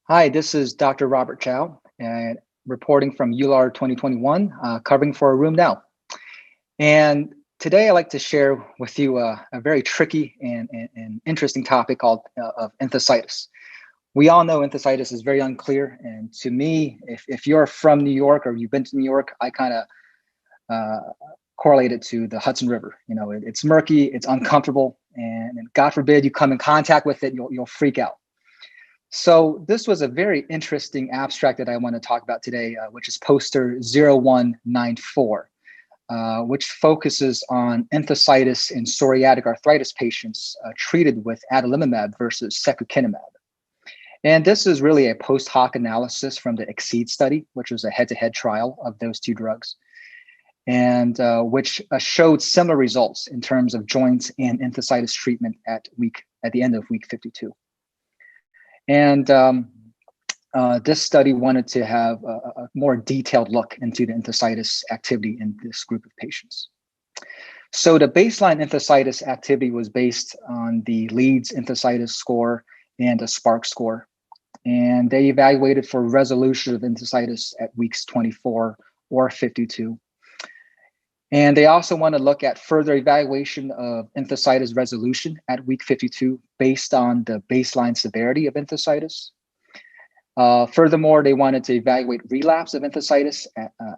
Hi, this is Dr. Robert Chao, and reporting from ULAR 2021, covering for Room Now. And today I'd like to share with you a very tricky and interesting topic called of enthesitis. We all know enthesitis is very unclear. And to me, if you're from New York or you've been to New York, I kind of correlate it to the Hudson River. You know, it's murky, it's uncomfortable, and God forbid you come in contact with it, you'll freak out. So this was a very interesting abstract that I want to talk about today, which is poster 0194, which focuses on enthesitis in psoriatic arthritis patients treated with adalimumab versus secukinumab. And this is really a post hoc analysis from the EXCEED study, which was a head-to-head trial of those two drugs, and which showed similar results in terms of joints and enthesitis treatment at the end of week 52. And this study wanted to have a more detailed look into the enthesitis activity in this group of patients. So the baseline enthesitis activity was based on the Leeds enthesitis score and a SPARC score. And they evaluated for resolution of enthesitis at weeks 24 or 52. And they also want to look at further evaluation of enthesitis resolution at week 52 based on the baseline severity of enthesitis. Furthermore, they wanted to evaluate relapse of enthesitis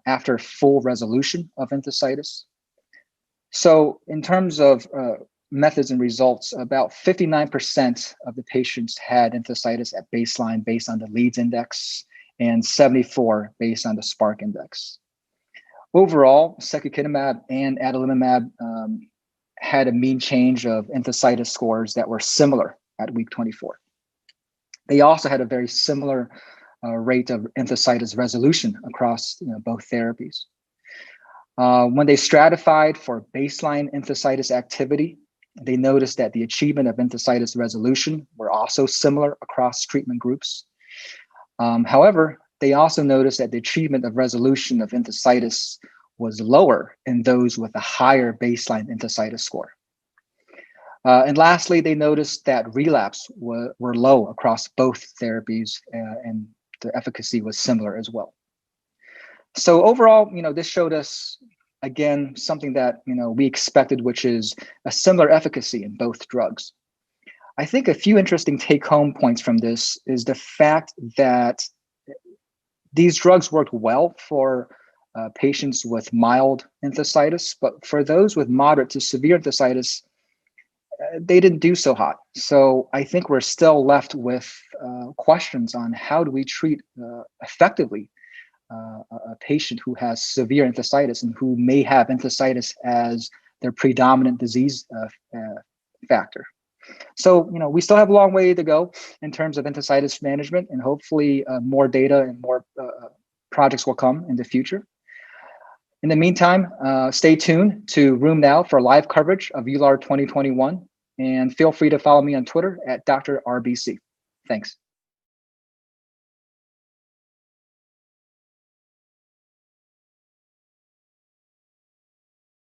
after full resolution of enthesitis. So in terms of methods and results, about 59% of the patients had enthesitis at baseline based on the Leeds index and 74 based on the SPARC index. Overall, secukinumab and adalimumab had a mean change of enthesitis scores that were similar at week 24. They also had a very similar rate of enthesitis resolution across both therapies. When they stratified for baseline enthesitis activity, they noticed that the achievement of enthesitis resolution were also similar across treatment groups. However, they also noticed that the achievement of resolution of enthesitis was lower in those with a higher baseline enthesitis score. And lastly, they noticed that relapse were low across both therapies, and the efficacy was similar as well. So overall, this showed us, again, something that we expected, which is a similar efficacy in both drugs. I think a few interesting take-home points from this is the fact that these drugs worked well for patients with mild enthesitis, but for those with moderate to severe enthesitis, they didn't do so hot. So I think we're still left with questions on how do we treat effectively a patient who has severe enthesitis and who may have enthesitis as their predominant disease factor. So, we still have a long way to go in terms of enthesitis management, and hopefully more data and more projects will come in the future. In the meantime, stay tuned to Room Now for live coverage of ULAR 2021, and feel free to follow me on Twitter at Dr. RBC. Thanks.